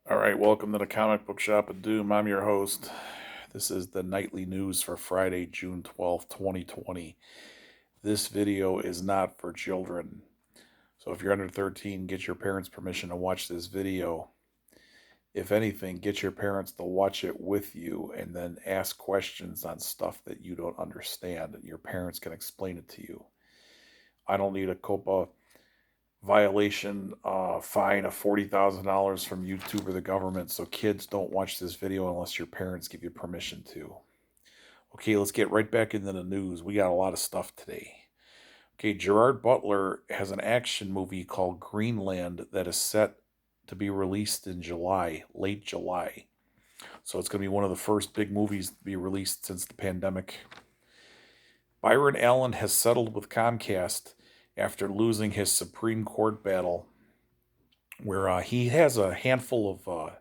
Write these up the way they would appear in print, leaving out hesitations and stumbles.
All right, welcome to the Comic Book Shop of Doom. I'm your host. This is the nightly news for Friday, June 12th, 2020. This video is not for children. So if you're under 13, get your parents' permission to watch this video. If anything, get your parents to watch it with you and then ask questions on stuff that you don't understand. Your parents can explain it to you. I don't need a COPA violation fine of $40,000 from YouTube or the government, so kids don't watch this video unless your parents give you permission to. Okay, let's get right back into the news. We got a lot of stuff today. Okay, Gerard Butler has an action movie called Greenland that is set to be released in July, late July. So it's going to be one of the first big movies to be released since the pandemic. Byron Allen has settled with Comcast after losing his Supreme Court battle, where he has a handful of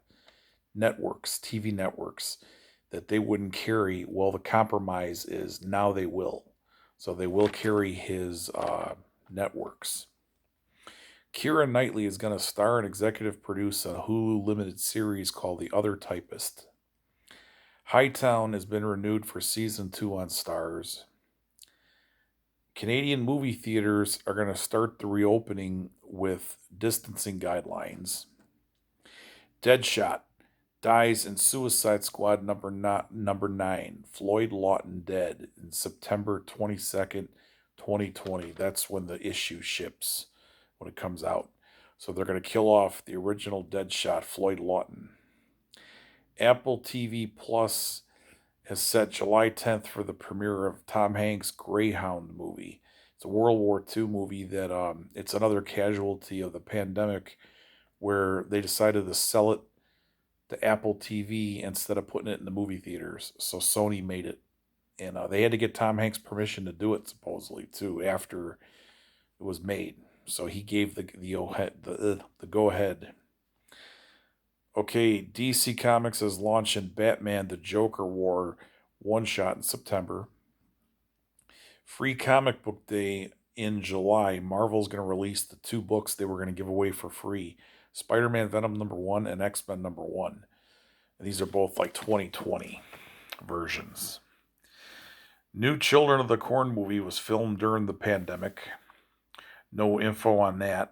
networks, TV networks, that they wouldn't carry. Well, the compromise is now they will. So they will carry his networks. Keira Knightley is going to star and executive produce a Hulu limited series called The Other Typist. Hightown has been renewed for season 2 on Starz. Canadian movie theaters are going to start the reopening with distancing guidelines. Deadshot dies in Suicide Squad number 9. Floyd Lawton dead in September 22nd, 2020. That's when the issue ships, when it comes out. So they're going to kill off the original Deadshot, Floyd Lawton. Apple TV Plus has set July 10th for the premiere of Tom Hanks' Greyhound movie. It's a World War II movie that it's another casualty of the pandemic where they decided to sell it to Apple TV instead of putting it in the movie theaters. So Sony made it. And they had to get Tom Hanks' permission to do it, supposedly, too, after it was made. So he gave the go ahead. Okay, DC Comics is launching Batman the Joker War one shot in September. Free Comic Book Day in July. Marvel's going to release the 2 books they were going to give away for free: Spider-Man Venom number 1 and X-Men number 1. And these are both like 2020 versions. New Children of the Corn movie was filmed during the pandemic. No info on that.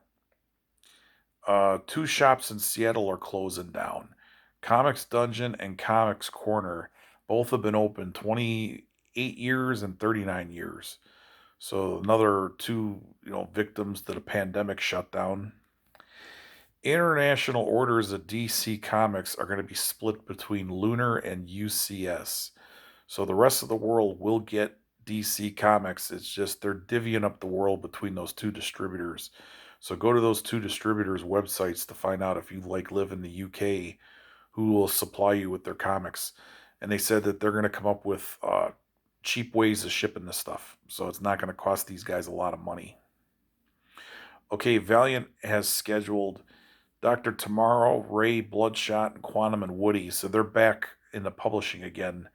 2 shops in Seattle are closing down. Comics Dungeon and Comics Corner both have been open 28 years and 39 years. So another 2, victims to the pandemic shutdown. International orders of DC Comics are going to be split between Lunar and UCS. So the rest of the world will get DC Comics. It's just they're divvying up the world between those 2 distributors. So go to those 2 distributors' websites to find out if you live in the UK, who will supply you with their comics. And they said that they're going to come up with cheap ways of shipping this stuff. So it's not going to cost these guys a lot of money. Okay, Valiant has scheduled Dr. Tomorrow, Ray, Bloodshot, and Quantum and Woody. So they're back in the publishing again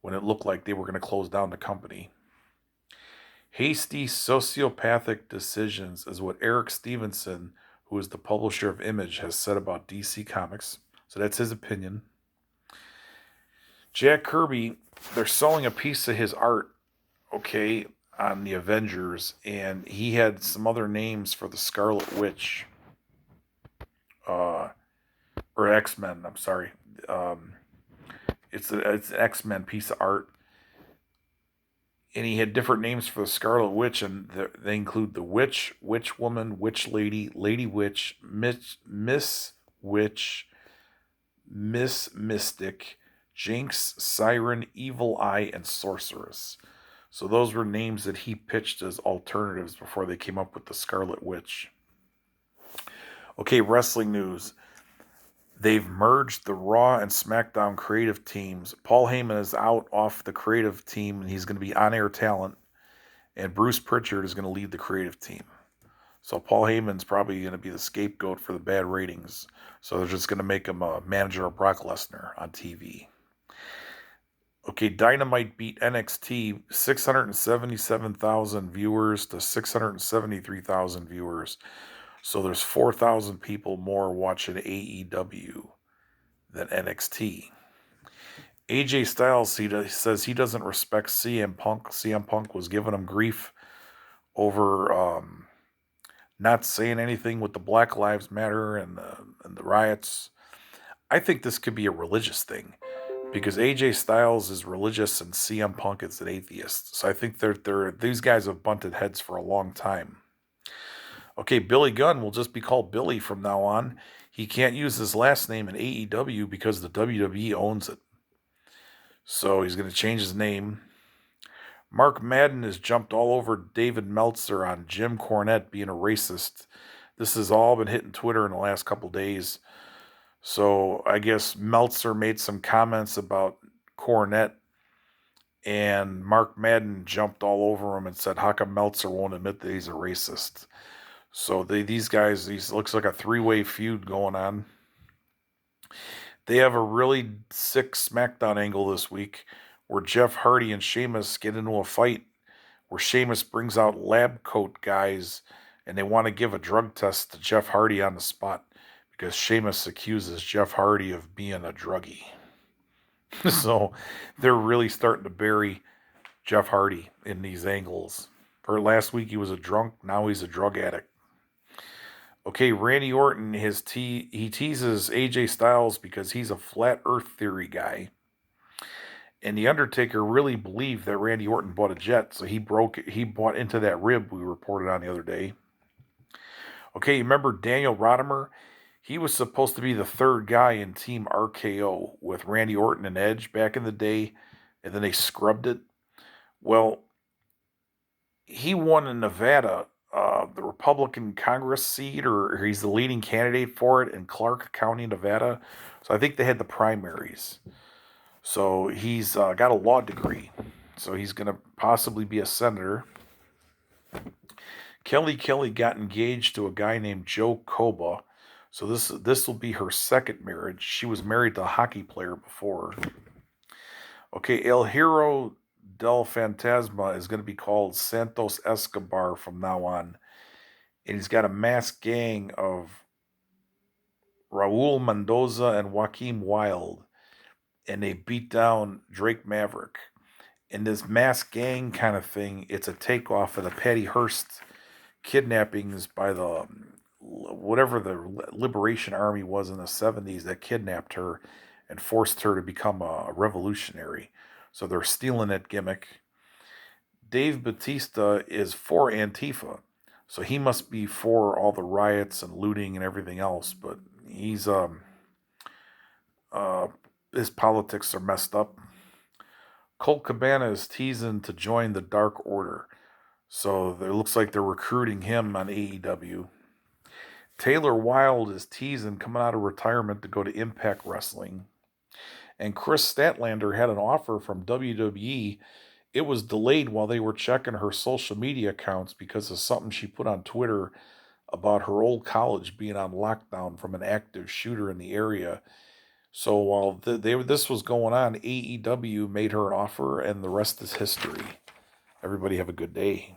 when it looked like they were going to close down the company. Hasty sociopathic decisions is what Eric Stevenson, who is the publisher of Image, has said about DC Comics. So that's his opinion. Jack Kirby, they're selling a piece of his art, okay, on the Avengers, and he had some other names for the Scarlet Witch. Or X-Men, I'm sorry. It's an X-Men piece of art. And he had different names for the Scarlet Witch, and they include the Witch, Witch Woman, Witch Lady, Lady Witch, Miss Witch, Miss Mystic, Jinx, Siren, Evil Eye, and Sorceress. So those were names that he pitched as alternatives before they came up with the Scarlet Witch. Okay, wrestling news. They've merged the Raw and SmackDown creative teams. Paul Heyman is out off the creative team, and he's going to be on-air talent. And Bruce Pritchard is going to lead the creative team. So Paul Heyman's probably going to be the scapegoat for the bad ratings. So they're just going to make him a manager of Brock Lesnar on TV. Okay, Dynamite beat NXT 677,000 viewers to 673,000 viewers. So there's 4,000 people more watching AEW. than NXT. AJ Styles says he doesn't respect CM Punk. CM Punk was giving him grief over not saying anything with the Black Lives Matter and the riots. I think this could be a religious thing because AJ Styles is religious and CM Punk is an atheist. So I think these guys have bunted heads for a long time. Okay, Billy Gunn will just be called Billy from now on. He can't use his last name in AEW because the WWE owns it. So he's going to change his name. Mark Madden has jumped all over David Meltzer on Jim Cornette being a racist. This has all been hitting Twitter in the last couple days. So I guess Meltzer made some comments about Cornette, and Mark Madden jumped all over him and said, how come Meltzer won't admit that he's a racist? So these looks like a three-way feud going on. They have a really sick SmackDown angle this week where Jeff Hardy and Sheamus get into a fight where Sheamus brings out lab coat guys and they want to give a drug test to Jeff Hardy on the spot because Sheamus accuses Jeff Hardy of being a druggie. So they're really starting to bury Jeff Hardy in these angles. For last week he was a drunk, now he's a drug addict. Okay, Randy Orton, he teases AJ Styles because he's a flat earth theory guy. And The Undertaker really believed that Randy Orton bought a jet, so he bought into that rib we reported on the other day. Okay, you remember Daniel Rodimer? He was supposed to be the third guy in Team RKO with Randy Orton and Edge back in the day, and then they scrubbed it. Well, he won in Nevada, the Republican Congress seat, or he's the leading candidate for it in Clark County, Nevada. So I think they had the primaries. So he's got a law degree. So he's going to possibly be a senator. Kelly got engaged to a guy named Joe Koba. So this will be her second marriage. She was married to a hockey player before. Okay, El Hero del Fantasma is going to be called Santos Escobar from now on. And he's got a masked gang of Raul Mendoza and Joaquin Wilde. And they beat down Drake Maverick. In this masked gang kind of thing, it's a takeoff of the Patty Hearst kidnappings by the whatever the Liberation Army was in the 70s that kidnapped her and forced her to become a revolutionary. So they're stealing that gimmick. Dave Bautista is for Antifa, so he must be for all the riots and looting and everything else, but he's his politics are messed up. Colt Cabana is teasing to join the Dark Order, so it looks like they're recruiting him on AEW. Taylor Wilde is teasing coming out of retirement to go to Impact Wrestling. And Chris Statlander had an offer from WWE. It was delayed while they were checking her social media accounts because of something she put on Twitter about her old college being on lockdown from an active shooter in the area. So while this was going on, AEW made her an offer, and the rest is history. Everybody have a good day.